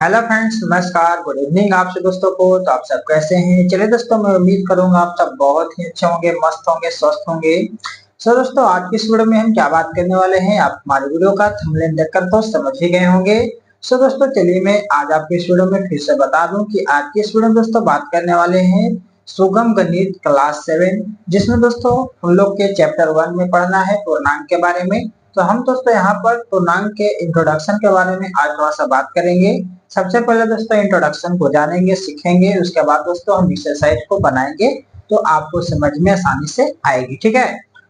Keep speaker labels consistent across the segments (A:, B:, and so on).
A: Hello friends, नमस्कार, good evening आप सब दोस्तों को। तो आप सब कैसे हैं? चलिए दोस्तों, मैं उम्मीद करूंगा आप सब बहुत ही अच्छे होंगे, मस्त होंगे, स्वस्थ होंगे। दोस्तों, आज की इस वीडियो में हम क्या बात करने वाले हैं, आप हमारी वीडियो का थंबनेल देखकर तो समझ ही गए होंगे। दोस्तों, चलिए मैं आज आपकी इस वीडियो में फिर से बता दूं कि आज की इस वीडियो में दोस्तों बात करने वाले हैं सुगम गणित क्लास 7, जिसमें दोस्तों हम लोग के चैप्टर 1 में पढ़ना है पूर्णांक के बारे में। तो हम दोस्तों यहाँ पर पूर्णांक के इंट्रोडक्शन के बारे में आज थोड़ा सा बात करेंगे। सबसे पहले दोस्तों इंट्रोडक्शन को जानेंगे, सीखेंगे, उसके बाद दोस्तों हम एक्सरसाइज को बनाएंगे तो आपको समझ में आसानी से आएगी। ठीक है,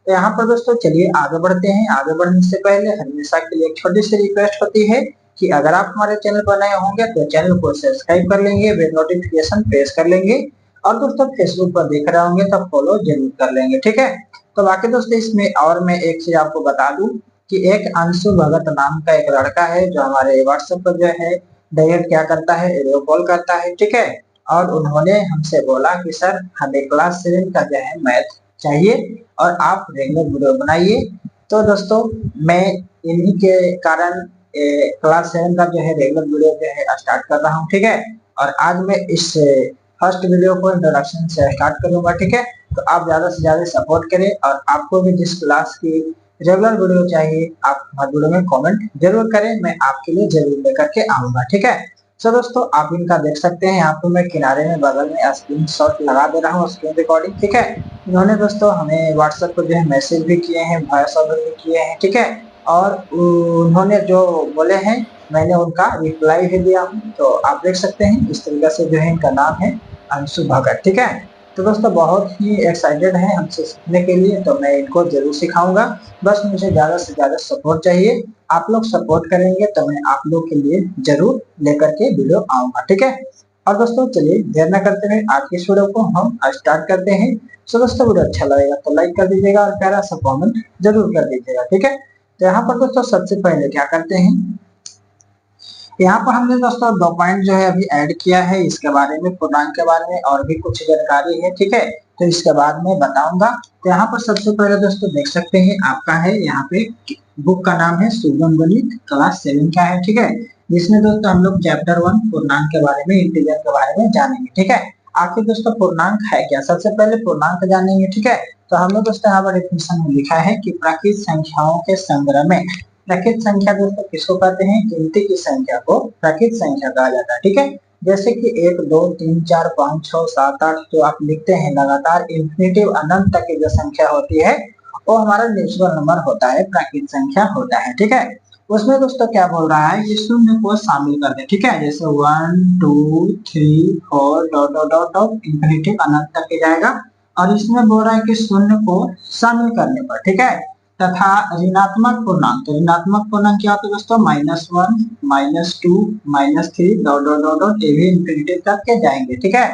A: तो यहाँ पर दोस्तों चलिए आगे बढ़ते हैं। आगे बढ़ने से पहले हमेशा के लिए एक छोटी सी रिक्वेस्ट होती है कि अगर आप हमारे चैनल पर नए होंगे तो चैनल को सब्सक्राइब कर लेंगे, बेल नोटिफिकेशन प्रेस कर लेंगे, और दोस्तों फेसबुक पर देख रहे होंगे तो फॉलो जरूर कर लेंगे। ठीक है, तो बाकी दोस्तों इसमें और मैं एक चीज आपको बता दूं कि एक अंशु भगत नाम का एक लड़का है जो हमारे व्हाट्सएप पर जो है डायरेक्ट क्या करता है, वीडियो कॉल करता है। ठीक है, और उन्होंने हमसे बोला कि सर हमें क्लास 7 का जो है मैथ चाहिए और आप रेगुलर वीडियो बनाइए। तो दोस्तों मैं इन्हीं के कारण क्लास 7 का जो है रेगुलर वीडियो जो है स्टार्ट कर रहा हूँ। ठीक है, और आज मैं इस फर्स्ट वीडियो को इंट्रोडक्शन से स्टार्ट करूंगा। ठीक है, तो आप ज्यादा से ज्यादा सपोर्ट करें, और आपको भी जिस क्लास की रेगुलर वीडियो चाहिए आप हमारे वीडियो में कमेंट जरूर करें, मैं आपके लिए जरूर लेकर के आऊंगा। ठीक है, दोस्तों आप इनका देख सकते हैं, यहाँ पे मैं किनारे में बगल में स्क्रीन शॉट लगा दे रहा हूँ, स्क्रीन रिकॉर्डिंग। ठीक है, इन्होंने दोस्तों हमें व्हाट्सएप पर जो है मैसेज भी किए हैं, वॉइस ओवर भी किए हैं। ठीक है, और उन्होंने जो बोले हैं मैंने उनका रिप्लाई भी दिया हूँ। तो आप देख सकते हैं इस तरीके से जो है इनका नाम है अंशु भगत। ठीक है, तो दोस्तों बहुत ही एक्साइटेड है हमसे सीखने के लिए, तो मैं इनको जरूर सिखाऊंगा। बस मुझे ज्यादा से ज्यादा सपोर्ट चाहिए, आप लोग सपोर्ट करेंगे तो मैं आप लोग के लिए जरूर लेकर के वीडियो आऊंगा। ठीक है, और दोस्तों चलिए देर न करते हुए आज की इस वीडियो को हम स्टार्ट करते हैं। दोस्तों वीडियो अच्छा लगेगा तो लाइक कर दीजिएगा और प्यारा सा कमेंट जरूर कर दीजिएगा। ठीक है, तो यहाँ पर दोस्तों सबसे पहले क्या करते हैं, यहाँ पर हमने दोस्तों दो पॉइंट जो है अभी ऐड किया है, इसके बारे में पूर्णांक के बारे में और भी कुछ जानकारी है। ठीक है, तो इसके बाद में बताऊंगा। तो यहाँ पर सबसे पहले दोस्तों देख सकते हैं आपका है यहाँ पे बुक का नाम है सुगम गणित क्लास 7 का है। ठीक है, जिसमें दोस्तों हम लोग चैप्टर 1 पूर्णांक के बारे में, इंटीजर के बारे में जानेंगे। ठीक है, आखिर दोस्तों पूर्णांक है क्या, सबसे पहले पूर्णांक जानेंगे। ठीक है, तो हमने दोस्तों यहाँ पर डेफिनेशन में लिखा है कि प्राकृत संख्याओं के संग्रह में, प्राकृत संख्या दोस्तों किसको कहते हैं, गिनती की संख्या को प्राकृत संख्या कहा जाता है। ठीक है, जैसे कि 1 2 3 4 5 6 7 8 जो आप लिखते हैं लगातार इंफिनिटिव अनंत तक की जो संख्या होती है वो हमारा नेचुरल नंबर होता है, प्राकृत संख्या होता है। ठीक है, उसमें दोस्तों क्या बोल रहा है, ये शून्य को शामिल कर दे। ठीक है, जैसे 1 2 3 4 dot dot dot dot infinitive अनंत तक के जाएगा, और इसमें बोल रहा है कि शून्य को शामिल करने पर। ठीक है, तथा ऋणात्मक पूर्णांक, तो ऋणात्मक पूर्णांक क्या होता है दोस्तों, -1 -2 -3 डॉट डॉट डॉट डॉट ये भी इंफिनिटी तक के जाएंगे। ठीक है,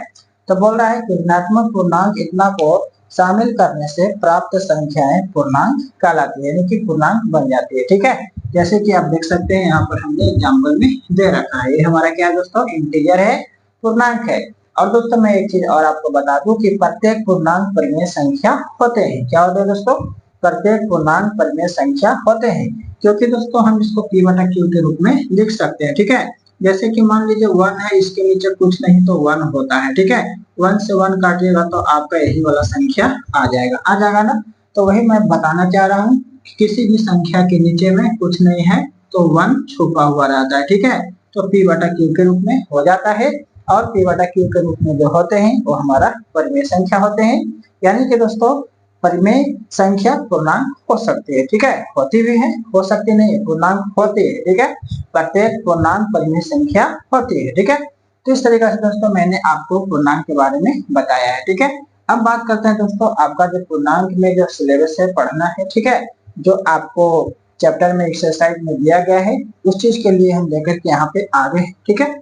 A: तो बोल रहा है कि ऋणात्मक पूर्णांक इतना को शामिल करने से प्राप्त संख्याएं पूर्णांक कहलाती है, यानी कि पूर्णांक बन जाती है। ठीक है, जैसे कि आप देख सकते हैं यहाँ पर हमने एग्जाम्पल में दे रखा है, ये हमारा क्या है दोस्तों, इंटीजर है, पूर्णांक है। और दोस्तों मैं एक चीज और आपको बता दूं कि प्रत्येक पूर्णांक परिमेय संख्या होते हैं। क्या होते हैं दोस्तों, प्रत्येक पूर्णांक परिमेय संख्या होते हैं, क्योंकि दोस्तों हम इसको p बटा q के रूप में लिख सकते हैं। ठीक है, जैसे कि मान लीजिए 1 है, इसके नीचे कुछ नहीं तो 1 होता है। ठीक है, 1 से 1 काटिएगा तो आपका यही वाला संख्या आ जाएगा ना। तो वही मैं बताना चाह रहा हूँ कि किसी भी संख्या के नीचे में कुछ नहीं है तो 1 छुपा हुआ रहता है। ठीक है, तो p बटा q के रूप में हो जाता है, और p बटा q के रूप में जो होते हैं वो हमारा परिमेय संख्या होते हैं। यानी कि दोस्तों परिमेय संख्या पूर्णांक हो सकती है। ठीक है, होती भी है, हो सकती नहीं, पूर्णांक होती है। ठीक है, प्रत्येक पूर्णांक परिमेय संख्या होती है। ठीक है, तो इस तरीके से दोस्तों मैंने आपको पूर्णांक के बारे में बताया है। ठीक है, अब बात करते हैं दोस्तों आपका जो पूर्णांक में जो सिलेबस है पढ़ना है। ठीक है, जो आपको चैप्टर में एक्सरसाइज में दिया गया है उस चीज के लिए हम लेकर के यहाँ पे आ गए। ठीक है,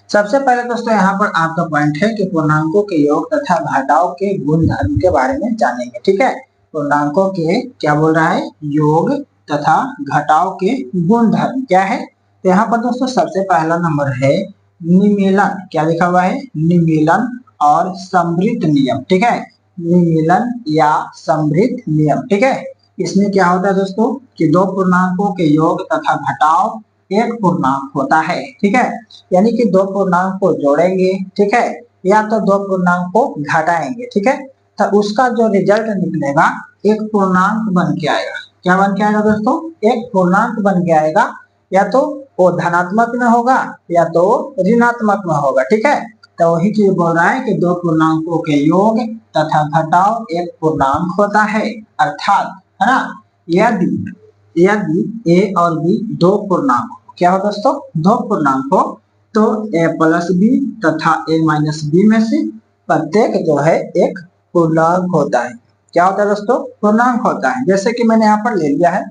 A: सबसे पहले दोस्तों यहाँ पर आपका पॉइंट है कि पूर्णांकों के योग तथा घटाव के गुण धर्म के बारे में जानेंगे। ठीक है, पूर्णांकों के क्या बोल रहा है, योग तथा घटाव के गुण धर्म क्या है। तो यहाँ पर दोस्तों सबसे पहला नंबर है निमीलन, क्या लिखा हुआ है, निमीलन और समृद्ध नियम। ठीक है, निमीलन या समृद्ध नियम। ठीक है, इसमें क्या होता है दोस्तों कि दो पूर्णांकों के योग तथा घटाव एक पूर्णांक होता है, ठीक है। यानी कि दो पूर्णांक को जोड़ेंगे, ठीक है, या तो दो पूर्णांक को घटाएंगे, ठीक है, तो उसका जो रिजल्ट निकलेगा एक पूर्णांक बन के आएगा। क्या बन के आएगा दोस्तों? एक पूर्णांक बन के आएगा, या तो वो धनात्मक में होगा या तो ऋणात्मक में होगा, ठीक है। तो वही चीज बोल रहा है कि दो पूर्णांकों के योग तथा घटाव एक पूर्णांक होता है, अर्थात, है ना, यदि यदि ए और बी दो पूर्णांक हो, क्या हो दोस्तों? दो पूर्णांक हो, तो ए प्लस बी तथा ए माइनस बी में से प्रत्येक जो है एक पूर्णांक होता है। क्या होता है दोस्तों? पूर्णांक होता है। जैसे कि मैंने यहाँ पर ले लिया है,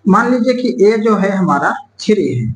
A: मान लीजिए कि ए जो है हमारा 3 है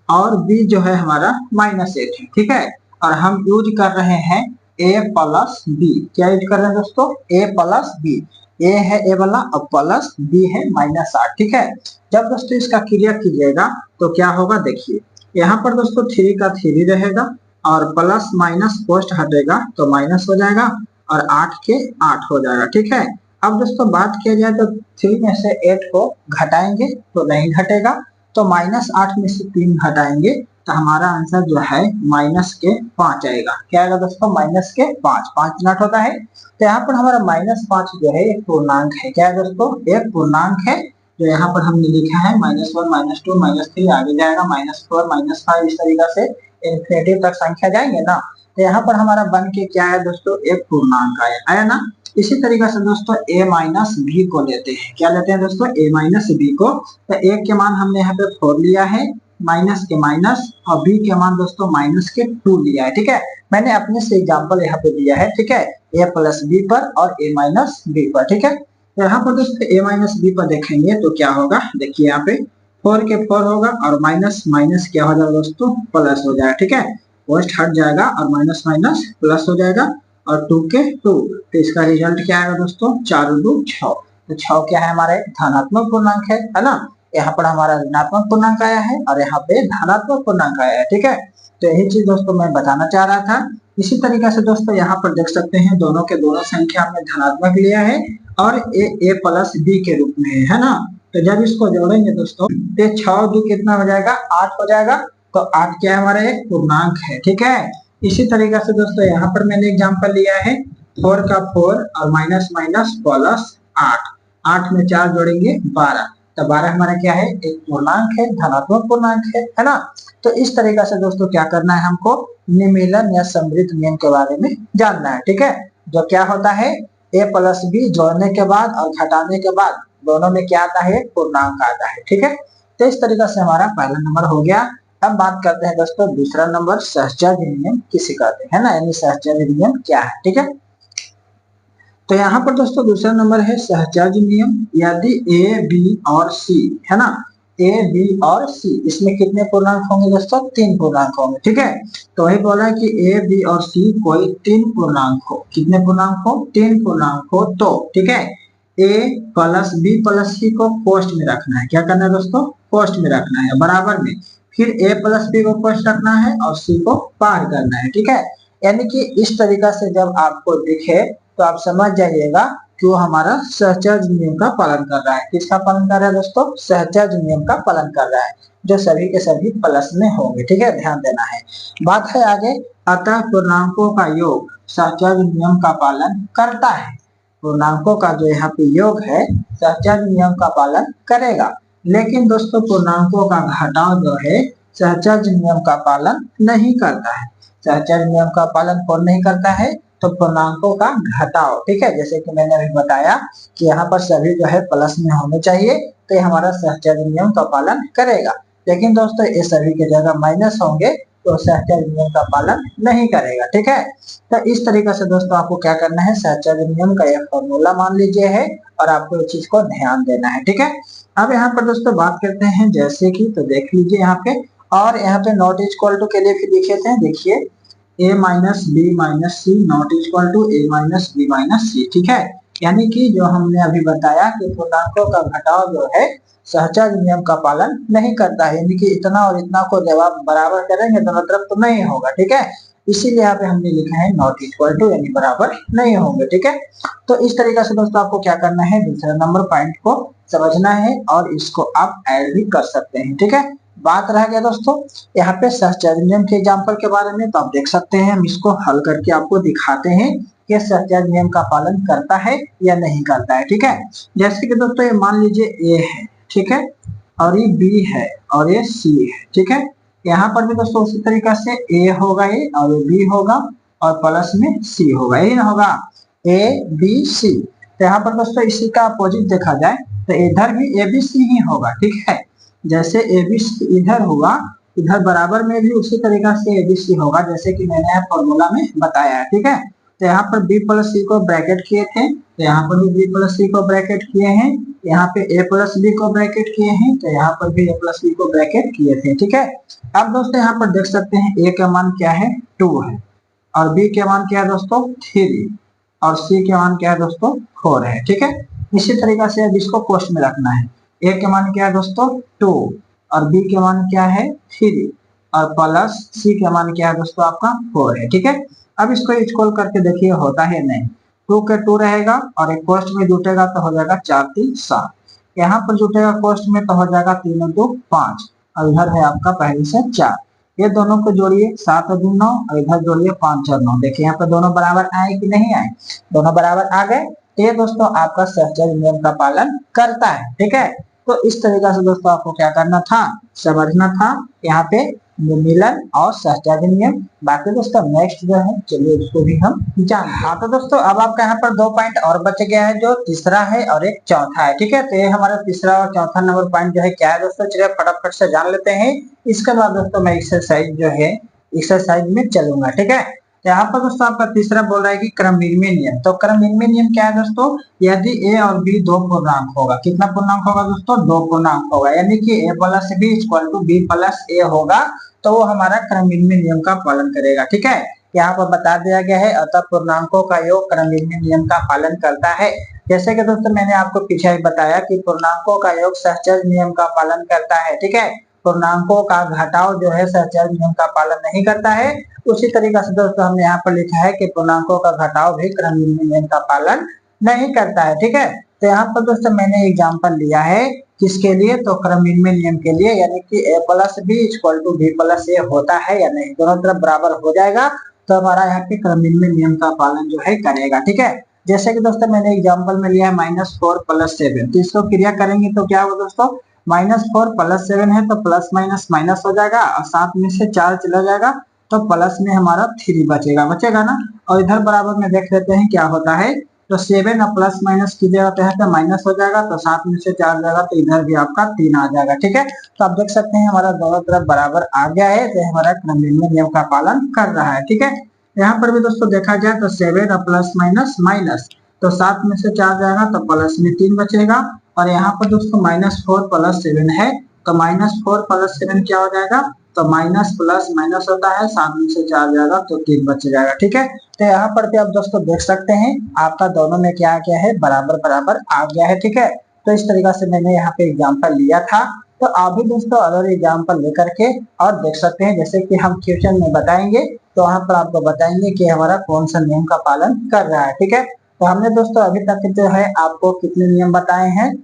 A: और बी जो है हमारा -8 है, ठीक है, और हम यूज कर रहे हैं ए प्लस बी। क्या यूज कर रहे हैं दोस्तों? ए प्लस बी। ए है ए वाला और प्लस बी है -8, ठीक है। जब दोस्तों इसका क्रिया कीजिएगा तो क्या होगा, देखिए यहाँ पर दोस्तों 3 का 3 रहेगा और प्लस माइनस पोस्ट हटेगा तो माइनस हो जाएगा और 8 के 8 हो जाएगा, ठीक है। अब दोस्तों बात किया जाए तो 3 में से 8 को घटाएंगे तो नहीं घटेगा, तो -8 में से 3 घटाएंगे तो हमारा आंसर जो है -5 आएगा। क्या आएगा दोस्तों? -5। 5 नॉट होता है, तो यहाँ पर हमारा -5 जो है एक पूर्णांक है। क्या है दोस्तों? एक पूर्णांक है, जो यहाँ पर हमने लिखा है -1 -2 -3, आगे जाएगा -4 -5, इस तरीके से इन्फिनिटी तक संख्या जाएंगे ना, तो यहाँ पर हमारा बन के क्या है दोस्तों? एक पूर्णांक आया ना। इसी तरीके से दोस्तों a माइनस बी को लेते हैं। क्या लेते हैं दोस्तों? a माइनस बी को। तो a के मान हमने यहाँ पे 4 लिया है, माइनस के माइनस, और b के मान दोस्तों माइनस के 2 लिया है, ठीक है। मैंने अपने से एग्जांपल यहाँ पे दिया है, ठीक है, a प्लस बी पर और a माइनस बी पर, ठीक है। तो यहाँ पर दोस्तों a माइनस बी पर देखेंगे तो क्या होगा, देखिए यहाँ पे 4 के 4 होगा और माइनस माइनस क्या हो जाएगा दोस्तों? प्लस हो जाएगा, ठीक है। पोस्ट हट जाएगा और माइनस माइनस प्लस हो जाएगा और 2 के 2, तो इसका रिजल्ट क्या आएगा दोस्तों? 4 2 6। तो 6 क्या है? हमारा धनात्मक पूर्णांक है ना। यहाँ पर हमारा ऋणात्मक पूर्णांक आया है और यहाँ पे धनात्मक पूर्णांक आया है, ठीक है। तो यही चीज दोस्तों मैं बताना चाह रहा था। इसी तरीके से दोस्तों यहाँ पर देख सकते हैं दोनों के दोनों संख्या हमने धनात्मक लिया है और ए प्लस बी के रूप में है ना। तो जब इसको जोड़ेंगे दोस्तों तो 6 2 कितना हो जाएगा? 8 हो जाएगा। तो 8 क्या है? हमारा एक पूर्णांक है, ठीक है। इसी तरीके से दोस्तों यहाँ पर मैंने एग्जांपल लिया है 4 का 4 और माइनस माइनस प्लस 8, 8 में 4 जोड़ेंगे 12, तो 12 हमारा क्या है? एक पूर्णांक है, धनात्मक पूर्णांक है ना। तो इस तरीके से दोस्तों क्या करना है, हमको निमीलन या समृद्ध नियम के बारे में जानना है, ठीक है। जो क्या होता है, a प्लस बी जोड़ने के बाद और घटाने के बाद दोनों में क्या आता है? पूर्णांक आता है, ठीक है। तो इस तरीके से हमारा पहला नंबर हो गया। अब बात करते हैं दोस्तों दूसरा नंबर, सहचर्य नियम किसे कहते हैं ना, यानी सहचर्य नियम क्या है, ठीक है। तो यहाँ पर दोस्तों दूसरा नंबर है सहचर्य नियम। यदि ए बी और सी है ना, ए बी और सी, इसमें कितने पूर्णांक होंगे दोस्तों? 3 पूर्णांक होंगे, ठीक है। तो वही बोला है कि ए बी और सी कोई 3 पूर्णांक हो। कितने पूर्णांक हो? 3 पूर्णांक हो तो, ठीक है, ए प्लस बी प्लस सी को पोस्ट में रखना है। क्या करना है दोस्तों? पोस्ट में रखना है, बराबर में। फिर a प्लस बी को पोस्ट रखना है और c को पार करना है, ठीक है। यानी कि इस तरीका से जब आपको दिखे तो आप समझ जाइएगा कि वो हमारा सहचर्य नियम का पालन कर रहा है। किसका पालन कर रहा है दोस्तों? सहचर्य नियम का पालन कर रहा है, जो सभी के सभी प्लस में होंगे, ठीक है, ध्यान देना है। बात है आगे, अतः पूर्णांकों का योग सहचर्य नियम का पालन करता है। पूर्णांकों का जो यहाँ पे योग है सहचर्य नियम का पालन करेगा, लेकिन दोस्तों पूर्णांकों का घटाव जो है सहचर्य नियम का पालन नहीं करता है। सहचर्य नियम का पालन कौन नहीं करता है? तो पूर्णांकों का घटाव, ठीक है। जैसे कि मैंने अभी बताया कि यहाँ पर सभी जो है प्लस में होने चाहिए, तो ये हमारा सहचर्य नियम का पालन करेगा। लेकिन दोस्तों ये सभी के जगह माइनस होंगे तो सहचर्य नियम का पालन नहीं करेगा, ठीक है। तो इस तरीके से दोस्तों आपको क्या करना है, सहचर्य नियम का एक फॉर्मूला मान लीजिए है और आपको इस चीज को ध्यान देना है, ठीक है। अब यहाँ पर दोस्तों बात करते हैं जैसे कि, तो देख लीजिए यहाँ पे, और यहाँ पे नॉट इक्वल टू के लिए फिर लिखे थे, देखिए a minus B minus C not equal to a minus B minus C, ठीक है। यानी कि जो हमने अभी बताया कि पूर्णांकों का घटाव जो है सहचर्य नियम का पालन नहीं करता है, यानी कि इतना और इतना को जब आप बराबर करेंगे दोनों तरफ तो नहीं होगा, ठीक है। इसीलिए यहाँ पे हमने लिखा है नॉट इक्वल टू, यानी बराबर नहीं होंगे, ठीक है। तो इस तरीके से दोस्तों आपको क्या करना है, दूसरा नंबर पॉइंट को समझना है और इसको आप ऐड भी कर सकते हैं। ठीक है, बात रह गया दोस्तों यहाँ पे सहचर्य नियम के एग्जाम्पल के बारे में, तो आप देख सकते हैं हम इसको हल करके आपको दिखाते हैं कि सहचर्य नियम का पालन करता है या नहीं करता है। ठीक है, जैसे कि दोस्तों ये मान लीजिए ए है, ठीक है, और ये बी है और ये सी है। ठीक है, यहाँ पर भी दोस्तों उसी तरीका से ए होगा ये और ये बी होगा और प्लस में सी होगा, यही ना होगा ए बी सी। तो यहाँ पर दोस्तों इसी का अपोजिट देखा जाए तो इधर भी ए बी सी ही होगा। ठीक है, जैसे ए बी सी इधर हुआ, इधर बराबर में भी उसी तरीका से ए बी सी होगा जैसे कि मैंने यहाँ फॉर्मूला में बताया है। ठीक है, तो यहाँ पर बी प्लस सी को ब्रैकेट किए थे, तो यहाँ पर भी बी प्लस सी को ब्रैकेट किए हैं, यहाँ पे ए प्लस बी को ब्रैकेट किए हैं, तो यहाँ पर भी ए प्लस बी को ब्रैकेट किए थे। ठीक है, अब दोस्तों यहाँ पर देख सकते हैं ए का मान क्या है 2 है और बी के मान क्या है दोस्तों 3 और सी के मान क्या है दोस्तों 4 है। ठीक है, इसी तरीका से अब इसको कोष्ट में रखना है। ए के मान क्या है दोस्तों 2 और बी के मान क्या है 3 और प्लस सी के मान क्या है दोस्तों आपका 4 है। ठीक है, अब इसको इक्वल करके देखिए होता है नहीं, 2 के 2 रहेगा और एक कोष्ट में जुटेगा तो हो जाएगा 4 3 7, यहाँ पर जुटेगा कोष्ट में तो हो जाएगा 3 2 5 और इधर है आपका पहले से 4। ये दोनों को जोड़िए 7 2 9 और इधर जोड़िए 5 4 9। देखिए यहाँ पे दोनों बराबर आए कि नहीं आए, दोनों बराबर आ गए। तो ये दोस्तों आपका सहचर्य नियम का पालन करता है। ठीक है, तो इस तरीका से दोस्तों आपको क्या करना था, समझना था यहाँ पे मिलन और सहचर्य नियम। बाकी दोस्तों नेक्स्ट जो है चलिए उसको भी हम जान। हाँ तो दोस्तों अब आपका यहाँ पर 2 पॉइंट और बच गया है, जो तीसरा है और एक चौथा है। ठीक है, तो ये हमारा तीसरा और चौथा नंबर पॉइंट जो है क्या है दोस्तों, चलिए फटाफट से जान लेते हैं। इसके बाद दोस्तों मैं एक्सरसाइज जो है एक्सरसाइज में चलूंगा। ठीक है, यहाँ पर दोस्तों आपका तीसरा बोल रहा है कि क्रमविनिमय नियम। तो क्रमविनिमय नियम क्या है दोस्तों, यदि ए और बी 2 पूर्णांक होगा, कितना पूर्णांक होगा दोस्तों 2 पूर्णांक होगा, यानी कि A plus B equal to B plus A होगा, तो वो हमारा क्रमविनिमय नियम का पालन करेगा। ठीक है, यहाँ पर बता दिया गया है अतः पूर्णांकों का योग क्रमविनिमय नियम का पालन करता है। जैसे कि दोस्तों मैंने आपको पीछे ही बताया कि पूर्णांकों का योग सहचर्य नियम का पालन करता है। ठीक है, पूर्णांकों का घटाव जो है सहचर्य नियम का पालन नहीं करता है। उसी तरीके से दोस्तों हमने यहाँ पर लिखा है कि पूर्णांकों का घटाव भी क्रमविनिमय नियम का पालन नहीं करता है। ठीक है, तो यहाँ पर दोस्तों मैंने एग्जाम्पल लिया है किसके लिए, तो क्रमविनिमय नियम के लिए, यानी कि a plus B equal to B plus A होता है या नहीं, दोनों तरफ बराबर हो जाएगा तो हमारा यहाँ पे क्रमविनिमय नियम का पालन जो है करेगा। ठीक है, जैसे कि दोस्तों मैंने एग्जाम्पल में लिया है -4 + 7, तो इसको क्रिया करेंगे तो क्या होगा दोस्तों, -4 + 7 है तो प्लस माइनस माइनस हो जाएगा और 7 में से 4 चला जाएगा तो प्लस में हमारा 3 बचेगा ना। और इधर बराबर में देख लेते हैं क्या होता है, तो 7 और प्लस माइनस कीजिएगा तो यहाँ पे माइनस हो जाएगा, तो 7 में से 4 जाएगा तो इधर भी आपका 3 आ जाएगा। ठीक है, तो आप देख सकते हैं हमारा दोनों तरफ बराबर आ गया है, तो हमारा क्रमविनिमय नियम का पालन कर रहा है। ठीक है, यहाँ पर भी दोस्तों देखा जाए तो 7 और प्लस माइनस माइनस, तो 7 में से 4 जाएगा तो प्लस में 3 बचेगा और यहाँ पर दोस्तों -4 + 7 है तो -4 + 7 क्या हो जाएगा, तो माइनस प्लस माइनस होता है, 7 में से 4 जाएगा तो 3 बच जाएगा। ठीक है, तो यहाँ पर भी आप दोस्तों देख सकते हैं आपका दोनों में क्या क्या है, बराबर बराबर आ गया है। ठीक है, तो इस तरीका से मैंने यहाँ पे एग्जाम्पल लिया था, तो आप भी दोस्तों अगर एग्जाम्पल लेकर के और देख सकते हैं, जैसे कि हम क्वेश्चन में बताएंगे तो वहाँ पर आपको बताएंगे कि हमारा कौन सा नियम का पालन कर रहा है। ठीक है, तो हमने दोस्तों अभी तक जो है आपको कितने नियम बताए हैं,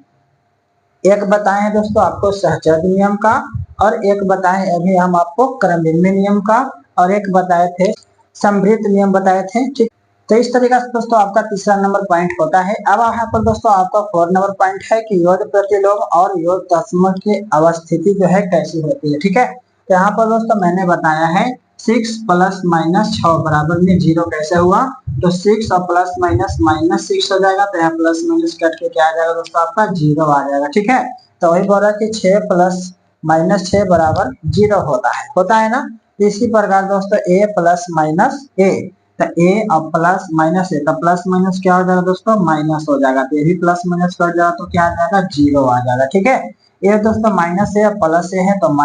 A: एक बताए हैं दोस्तों आपको सहचर्य नियम का, और एक बताए अभी हम आपको क्रमविनिमय नियम का, और एक बताए थे समवृत्त नियम बताए थे। ठीक, तो इस तरीके से दोस्तों आपका तीसरा नंबर पॉइंट होता है। अब यहाँ पर दोस्तों आपका 4 नंबर पॉइंट है कि योग प्रतिलोम और योग तत्सम की अवस्थिति जो है कैसी होती है। ठीक है, तो यहाँ पर दोस्तों मैंने बताया है 6 + -6 बराबर में 0 कैसे हुआ, तो 6 और प्लस माइनस -6 हो जाएगा, तो यहाँ प्लस माइनस कट के क्या आ जाएगा दोस्तों आपका 0 आ जाएगा। ठीक है, तो वही बोल रहा है कि 6 + -6 बराबर 0 होता है ना। इसी प्रकार दोस्तों a + -a, तो a और प्लस माइनस ए, तो प्लस माइनस क्या हो जाएगा दोस्तों माइनस हो जाएगा, तो ये भी प्लस माइनस कट जाएगा तो क्या आ जाएगा 0 आ जाएगा। ठीक है, ये दोस्तों माइनस ए और प्लस ए है, तो -a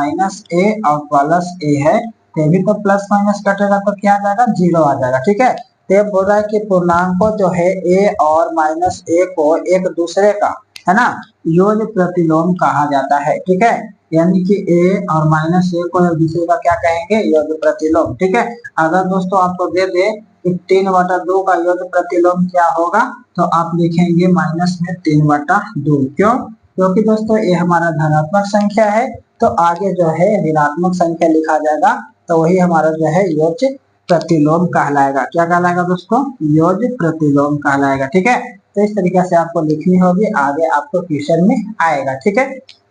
A: और +a है, तो भी तो प्लस माइनस कटेगा तो क्या आ जाएगा 0 आ जाएगा। ठीक है, तो ये बोल रहा है कि पूर्णांकों जो है a और -a को एक दूसरे का है ना योग प्रतिलोम कहा जाता है। ठीक है, यानी कि a और -a को एक दूसरे का क्या कहेंगे, योग प्रतिलोम। ठीक है, अगर दोस्तों आपको दे दे कि 3/2 का योग प्रतिलोम क्या होगा, तो आप लिखेंगे माइनस में 3/2। क्यों, क्योंकि दोस्तों ये हमारा धनात्मक संख्या है, तो आगे जो है ऋणात्मक संख्या लिखा जाएगा, तो वही हमारा जो है योज्य प्रतिलोम कहलाएगा। क्या कहलाएगा दोस्तों? योज्य प्रतिलोम कहलाएगा। ठीक है, तो इस तरीके से आपको लिखनी होगी, आगे आपको क्वेश्चन में आएगा। ठीक है,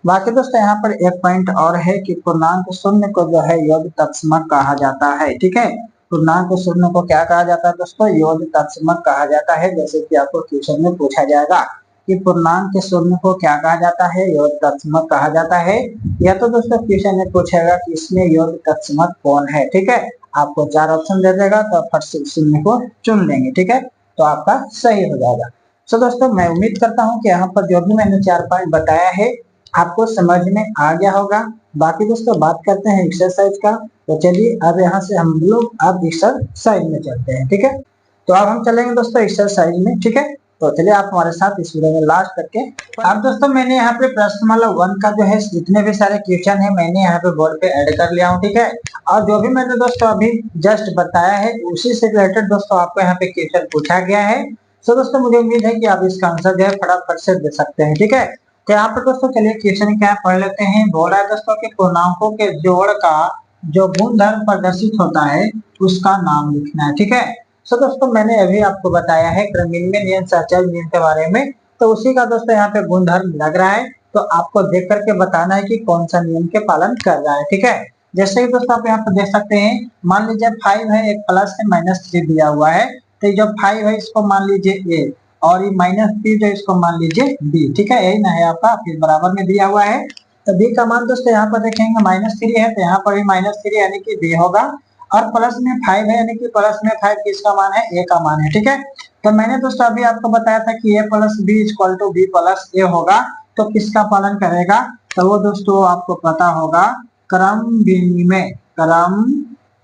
A: बाकी दोस्तों यहाँ पर एक पॉइंट और है कि पूर्णांक शून्य को जो है योज्य तत्समक कहा जाता है। ठीक है, पूर्णांक शून्य को क्या कहा जाता है दोस्तों? योज्य तत्समक कहा जाता है। जैसे कि आपको क्वेश्चन में पूछा जाएगा कि पूर्णांक शून्य को क्या कहा जाता है? योज्य तत्समक कहा जाता है। या तो दोस्तों क्वेश्चन में पूछेगा कि इसमें योज्य तत्समक कौन है। ठीक है, आपको 4 ऑप्शन दे देगा, तो फट से शून्य को चुन लेंगे। ठीक है, तो आपका सही हो जाएगा। तो दोस्तों मैं उम्मीद करता हूँ कि यहाँ पर जो भी मैंने 4 पॉइंट बताया है आपको समझ में आ गया होगा। बाकी दोस्तों बात करते हैं एक्सरसाइज का। तो चलिए अब यहाँ से हम लोग अब एक्सरसाइज में चलते हैं। ठीक है, तो अब हम चलेंगे दोस्तों एक्सरसाइज में। ठीक है, तो चलिए आप हमारे साथ इस वीडियो में लास्ट करके। अब दोस्तों मैंने यहाँ पे प्रश्नमाला 1 का जो है जितने भी सारे क्वेश्चन है मैंने यहाँ पे बोर्ड पे ऐड कर लिया हूँ। ठीक है, और जो भी मैंने दोस्तों अभी जस्ट बताया है उसी से रिलेटेड दोस्तों आपको यहाँ पे क्वेश्चन पूछा गया है। तो दोस्तों मुझे उम्मीद है कि आप इसका आंसर जो है फटाफट से दे सकते हैं। ठीक है, तो यहाँ पर दोस्तों चलिए क्वेश्चन क्या पढ़ लेते हैं। बोल रहा है दोस्तों कि पूर्णांकों के जोड़ का जो गुणधर्म प्रदर्शित होता है उसका नाम लिखना है। ठीक है, तो दोस्तों मैंने अभी आपको बताया है क्रमविनिमय नियम, सहचर नियम के बारे में, तो उसी का दोस्तों यहाँ पे गुणधर्म लग रहा है। तो आपको देख करके बताना है कि कौन सा नियम के पालन कर रहा है। ठीक है, जैसे कि दोस्तों आप यहाँ पर देख सकते हैं, मान लीजिए 5 है, एक प्लस है, -3 दिया हुआ है। तो जो 5 है इसको मान लीजिए ए, और ये -3 जो इसको मान लीजिए बी। ठीक है, यही ना है आपका, फिर बराबर में दिया हुआ है। तो बी का मान दोस्तों यहाँ पर देखेंगे -3 है, तो यहाँ पर भी -3 यानी कि बी होगा, और प्लस में 5 है यानी कि प्लस में 5 किसका मान है? ए का मान है। ठीक है, तो मैंने दोस्तों अभी आपको बताया था कि a plus B equal to B plus A होगा, तो किसका पालन करेगा? तो वो दोस्तों आपको पता होगा क्रम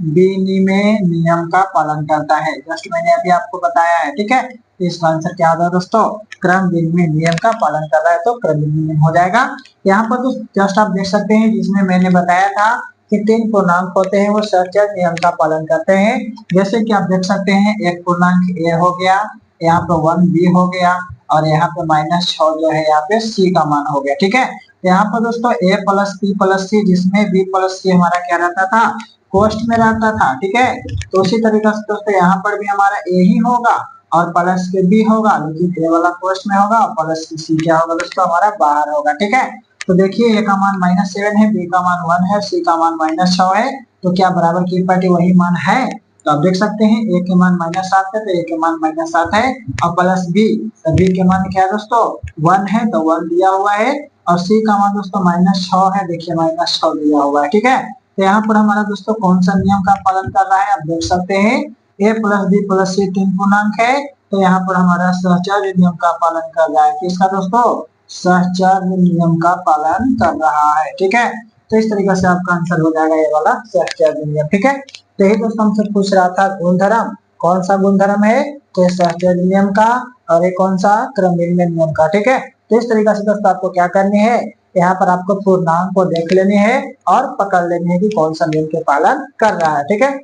A: विनिमय नियम का पालन करता है। जस्ट मैंने अभी आपको बताया है। ठीक है, तो इसका आंसर क्या होगा दोस्तों? क्रम विनिमय नियम का पालन कर रहा है, तो क्रम विनिमय हो जाएगा। यहाँ पर दोस्तों जस्ट आप देख सकते हैं जिसमें मैंने बताया था कि 3 पूर्णांक होते हैं वो सहचर नियम का पालन करते हैं। जैसे कि आप देख सकते हैं एक पूर्णांक ए हो गया, यहाँ पे 1 बी हो गया, और यहाँ पे -6 जो है यहाँ पे सी का मान हो गया। ठीक है, यहाँ पर दोस्तों a प्लस बी प्लस सी, जिसमें b प्लस सी हमारा क्या रहता था? कोष्ट में रहता था। ठीक है, तो उसी तरीके से दोस्तों यहाँ पर भी हमारा a ही होगा और प्लस के b होगा, लेकिन a वाला कोष्ट में होगा और प्लस के c क्या होगा दोस्तों? हमारा बाहर होगा। ठीक है, तो देखिए a का मान -7 है, b का मान 1 है, c का मान -6 है, तो क्या बराबर की पार्टी वही मान है? तो आप देख सकते हैं a के मान -7 है, तो a के मान -7 है, और प्लस b, तो b के मान क्या है दोस्तों? 1 है, तो 1 दिया हुआ है, और c का मान दोस्तों -6 है, देखिए -6 दिया हुआ है। ठीक है, तो यहाँ पर हमारा दोस्तों कौन सा नियम का पालन कर रहा है? आप देख सकते हैं a प्लस बी प्लस सी 3 पूर्णांक है, तो यहाँ पर हमारा सहचर्य नियम का पालन कर रहा है। किसका दोस्तों? सहचर्य नियम का पालन कर रहा है। ठीक है, तो इस तरीके से आपका आंसर हो जाएगा ये वाला सहचर्य नियम। ठीक है, तो यही दोस्तों हमसे पूछ रहा था गुणधर्म, कौन सा गुणधर्म है? तो सहचर्य नियम का, और ये कौन सा? क्रम विनिमय नियम का। ठीक है, तो इस तरीके से दोस्तों आपको क्या करनी है, यहाँ पर आपको पूर्णांक को देख लेनी है और पकड़ लेनी है कि कौन सा नियम के पालन कर रहा है। ठीक है,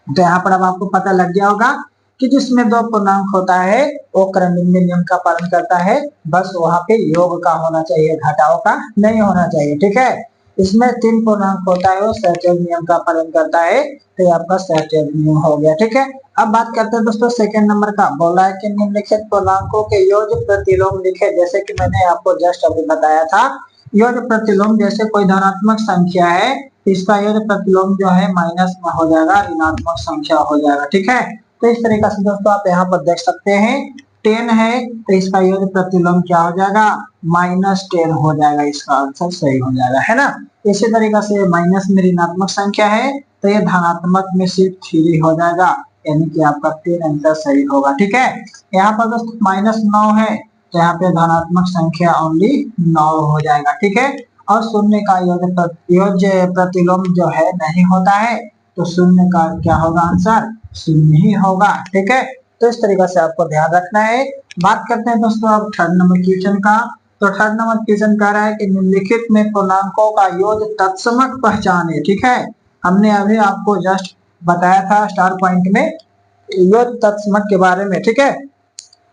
A: तो यहाँ पर अब आपको पता लग गया होगा कि जिसमें 2 पूर्णांक होता है वो क्रम विनिमय नियम का पालन करता है, बस वहां पे योग का होना चाहिए, घटाव का नहीं होना चाहिए। ठीक है, इसमें 3 पूर्णांक होता है वो सहचर्य नियम का पालन करता है, तो ये आपका सहचर्य नियम हो गया। ठीक है, अब बात करते हैं दोस्तों सेकंड नंबर का। बोल रहा है कि निम्नलिखित पूर्णांकों के योज्य प्रतिलोम लिखे। जैसे कि मैंने आपको जस्ट अभी बताया था, योज्य प्रतिलोम जैसे कोई धनात्मक संख्या है, इसका योज्य प्रतिलोम जो है माइनस में हो जाएगा, ऋणात्मक संख्या हो जाएगा। ठीक है, तो इस तरीके से दोस्तों आप यहाँ पर देख सकते हैं 10 है, तो इसका योज्य प्रतिलोम क्या हो जाएगा? -10 हो जाएगा, इसका आंसर सही हो जाएगा, है ना। इसी तरीके से माइनस में ऋणात्मक संख्या है, तो ये धनात्मक में सिर्फ 3 हो जाएगा, यानी कि आपका 10 आंसर सही होगा। ठीक है, यहाँ पर दोस्तों -9 है, तो यहाँ पे धनात्मक संख्या ओनली 9 हो जाएगा। ठीक है, और शून्य का योज्य प्रतिलोम जो है नहीं होता है, तो शून्य का क्या होगा आंसर? शून्य ही होगा। ठीक है, तो इस तरीके से आपको ध्यान रखना है। बात करते हैं दोस्तों अब थर्ड नंबर क्वेश्चन का। तो थर्ड नंबर क्वेश्चन कह रहा है कि निम्नलिखित में पूर्णांकों का योज्य तत्समक पहचाने। ठीक है, हमने अभी आपको जस्ट बताया था स्टार पॉइंट में योज्य तत्समक के बारे में। ठीक है,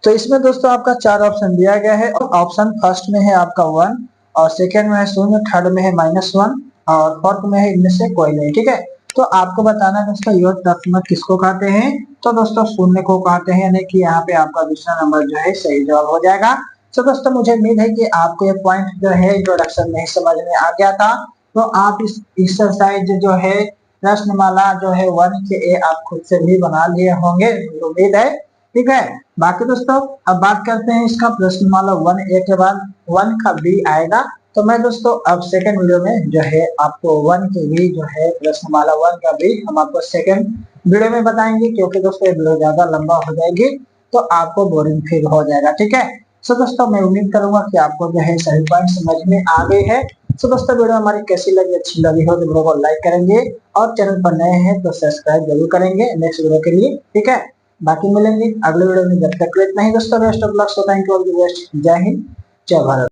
A: तो इसमें दोस्तों आपका 4 ऑप्शन दिया गया है और ऑप्शन फर्स्ट में है आपका 1 और सेकंड में है 0, थर्ड में है -1 और फोर्थ में है इनमें से कोई नहीं। ठीक है, तो आपको बताना है दोस्तों योर तस्मत किसको कहते हैं। तो दोस्तों शून्य को कहते हैं, यानी कि यहाँ पे आपका दूसरा नंबर जो है सही जवाब हो जाएगा। तो दोस्तों मुझे उम्मीद है कि आपको ये पॉइंट जो है इंट्रोडक्शन में समझ में आ गया था। तो आप इस एक्सरसाइज जो है प्रश्नमाला जो है 1 के ए आप खुद से भी बना लिए होंगे, उम्मीद है। ठीक है, बाकी दोस्तों अब बात करते हैं इसका प्रश्नमाला 1 ए के बाद 1 का बी आएगा। तो मैं दोस्तों अब सेकंड वीडियो में जो है आपको 1 के बी जो है प्रश्नमाला 1 का बी हम आपको सेकंड वीडियो में बताएंगे, क्योंकि दोस्तों ये वीडियो ज्यादा लंबा हो जाएगी तो आपको बोरिंग फील हो जाएगा। ठीक है, सो दोस्तों मैं उम्मीद करूंगा कि आपको जो है सही पॉइंट समझ में आ गए हैं। सो दोस्तों वीडियो हमारी कैसी लगी, अच्छी लगी हो तो वीडियो को लाइक करेंगे और चैनल पर नए हैं तो सब्सक्राइब जरूर करेंगे नेक्स्ट वीडियो के लिए। ठीक है, बाकी मिलेंगे अगले वीडियो में, जब तक के लिए इतना ही दोस्तों, best of luck, so thank you all the best, जय हिंद, जय भारत।